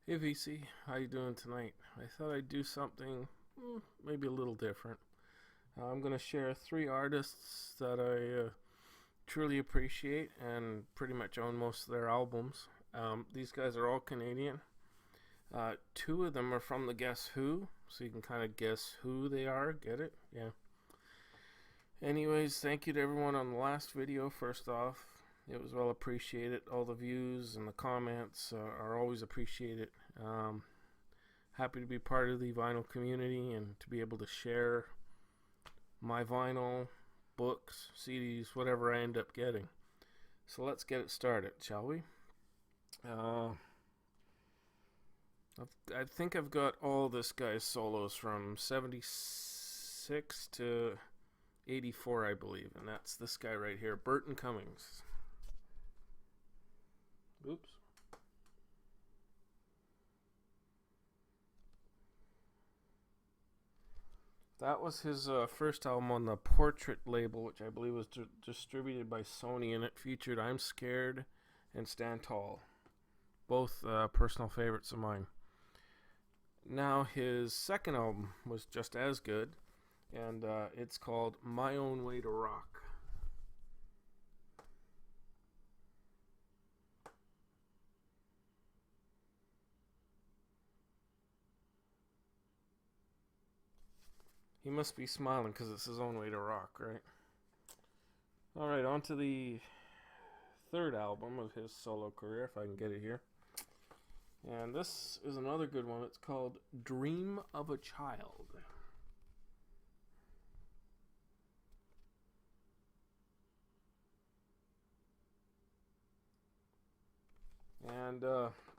Hey VC, how you doing tonight? I thought I'd do something maybe a little different. I'm going to share three artists that I truly appreciate and pretty much own most of their albums. These guys are all Canadian. Two of them are from the Guess Who, so you can kind of guess who they are. Get it? Yeah. Anyways, thank you to everyone on the last video, first off. It was well appreciated. All the views and the comments are always appreciated. Um, Happy to be part of the vinyl community and to be able to share my vinyl, books, CDs, whatever I end up getting. So let's get it started, shall we? Uh, I think I've got all this guy's solos from 76 to 84, I believe, and that's this guy right here, Burton Cummings. Oops. That was his first album on the Portrait label, which I believe was distributed by Sony, and it featured I'm Scared and Stand Tall. Both personal favorites of mine. Now, his second album was just as good, and it's called My Own Way to Rock. He must be smiling because it's his own way to rock, right? Alright, on to the third album of his solo career, if I can get it here. And this is another good one. It's called Dream of a Child. And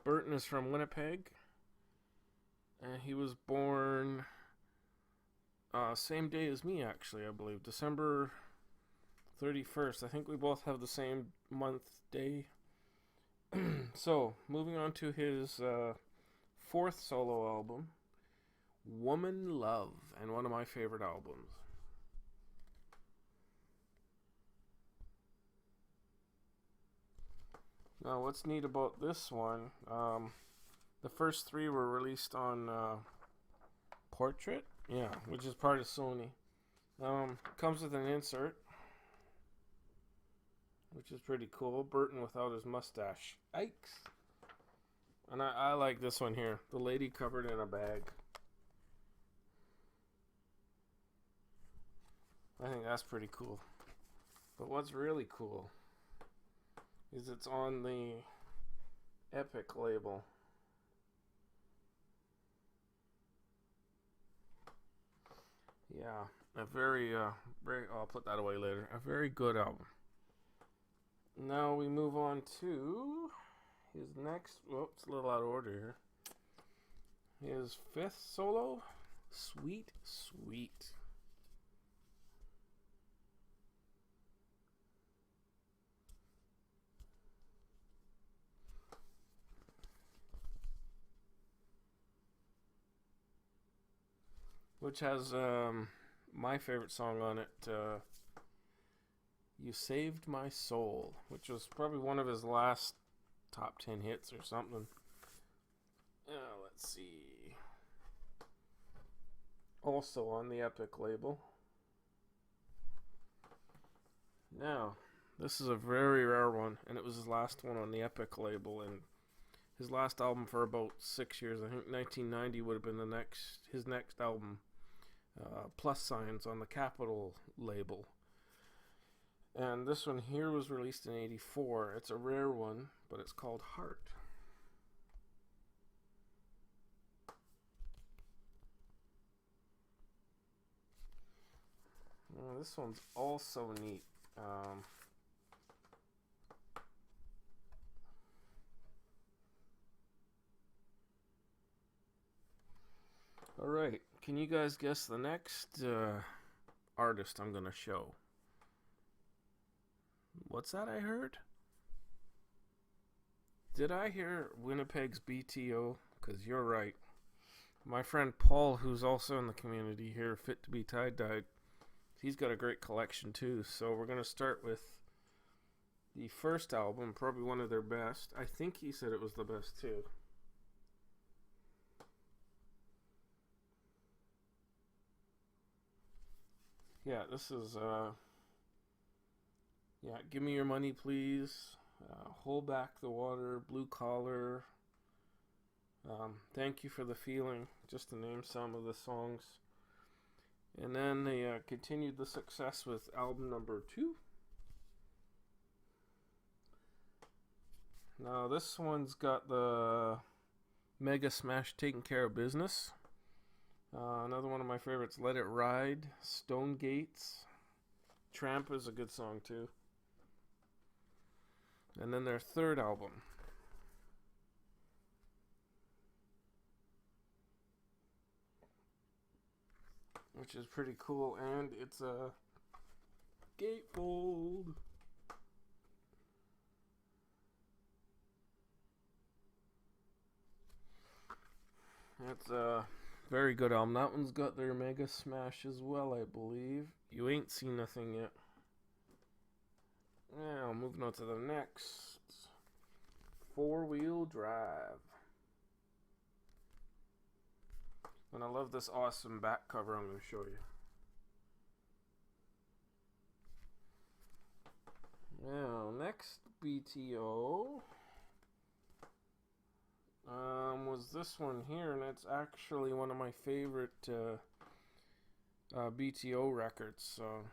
Burton is from Winnipeg. And he was born same day as me, actually, I believe. December 31st. I think we both have the same month, day. So, moving on to his fourth solo album, Woman Love, and one of my favorite albums. Now, what's neat about this one, the first three were released on Portrait, yeah, which is part of Sony. Comes with an insert, which is pretty cool. Burton without his mustache. Yikes. And I like this one here. The lady covered in a bag. I think that's pretty cool. But what's really cool is it's on the Epic label. Yeah, a very. I'll put that away later. A very good album. Now we move on to his next. Whoops, a little out of order here. His fifth solo, Sweet Sweet. Which has my favorite song on it, You Saved My Soul, which was probably one of his last top 10 hits or something. Let's see. Also on the Epic label. Now, this is a very rare one, and it was his last one on the Epic label, and his last album for about 6 years. I think 1990 would have been his next album. Plus Signs on the Capitol label. And this one here was released in 84. It's a rare one, but it's called Heart. This one's also neat. Alright, can you guys guess the next artist I'm going to show? What's that I heard? Did I hear Winnipeg's BTO? Because you're right. My friend Paul, who's also in the community here, Fit to Be Tie-Dyed, he's got a great collection too. So we're going to start with the first album, probably one of their best. I think he said it was the best too. Yeah, this is yeah, Give Me Your Money Please, Hold Back the Water, Blue Collar, Thank You for the Feeling, just to name some of the songs. And then they continued the success with album number 2. Now this one's got the mega smash Taking Care of Business. Another one of my favorites, Let It Ride, Stone Gates. Tramp is a good song too. And then their third album, which is pretty cool, and it's a gatefold. It's a very good album. That one's got their mega smash as well, I believe. You Ain't Seen Nothing Yet. Now, moving on to the next. Four Wheel Drive. And I love this awesome back cover I'm going to show you. Now, next BTO was this one here, and it's actually one of my favorite BTO records. So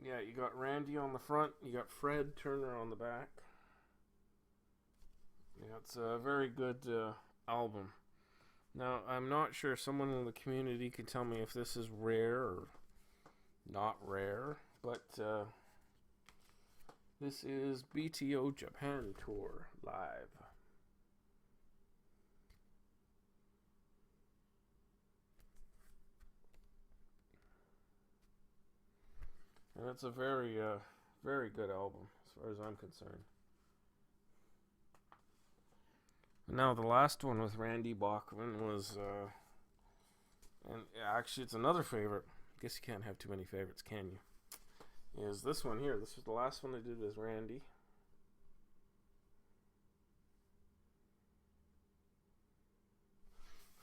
yeah, you got Randy on the front, you got Fred Turner on the back. Yeah, it's a very good album. Now, I'm not sure, someone in the community can tell me if this is rare or not rare, but this is BTO Japan Tour Live. And it's a very, very good album as far as I'm concerned. Now, the last one with Randy Bachman was, and actually it's another favorite. I guess you can't have too many favorites, can you? Is this one here. This was the last one they did with Randy.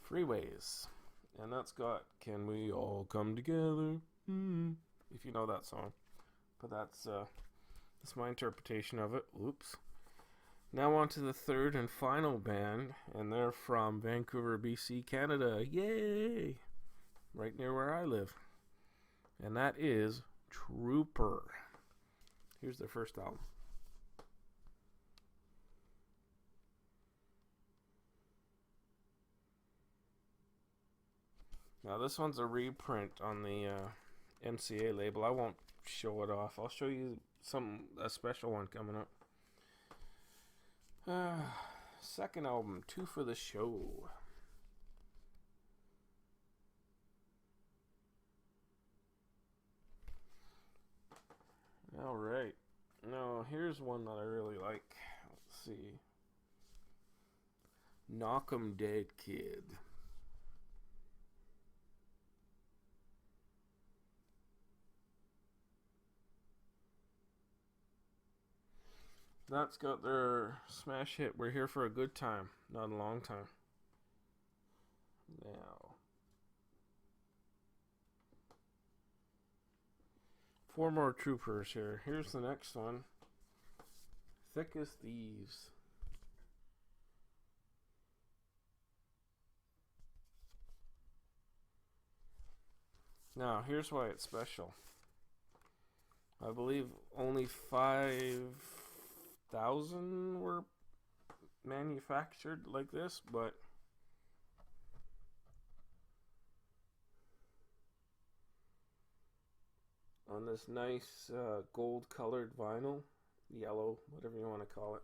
Freeways. And that's got Can We All Come Together? If you know that song. But that's my interpretation of it. Oops. Now on to the third and final band, and they're from Vancouver, BC, Canada. Yay! Right near where I live. And that is Trooper. Here's their first album. Now this one's a reprint on the MCA label. I won't show it off. I'll show you a special one coming up. Second album, Two for the Show. Alright. Now, here's one that I really like. Let's see. Knock 'em Dead Kid. That's got their smash hit, We're Here for a Good Time, not a long time. Now, 4 more Troopers here. Here's the next one. Thick as Thieves. Now, here's why it's special. I believe only 5,000 were manufactured like this, but on this nice gold colored vinyl, yellow, whatever you want to call it.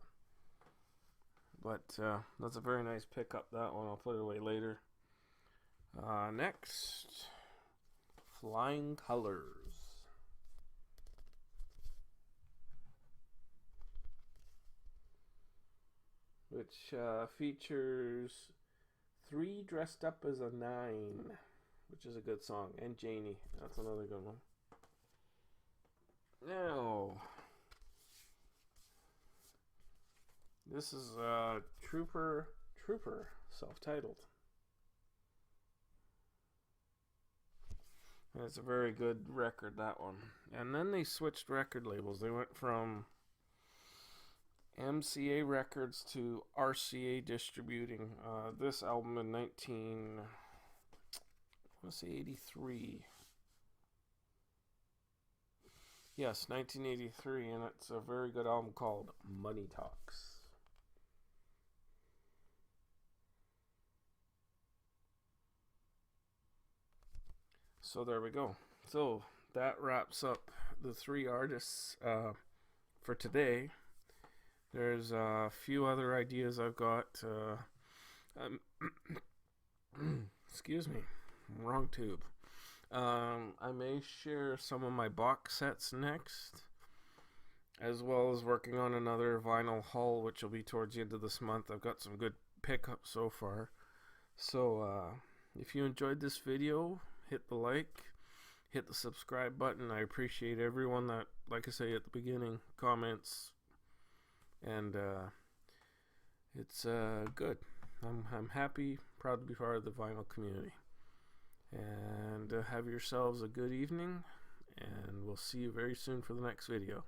But that's a very nice pickup, that one. I'll put it away later. Next, Flying Colors. Which features 3 dressed up as a 9, which is a good song, and Janie, that's another good one. Now, This is Trooper, self-titled. And it's a very good record, that one. And then they switched record labels. They went from MCA Records to RCA Distributing. This album in 1983. Yes, 1983, and it's a very good album called Money Talks. So there we go. So that wraps up the 3 artists for today. There's a few other ideas I've got. Excuse me, wrong tube. I may share some of my box sets next, as well as working on another vinyl haul, which will be towards the end of this month. I've got some good pickups so far. So if you enjoyed this video, hit the like, hit the subscribe button. I appreciate everyone that, like I say at the beginning, comments, and it's good. I'm happy, proud to be part of the vinyl community. And have yourselves a good evening, and we'll see you very soon for the next video.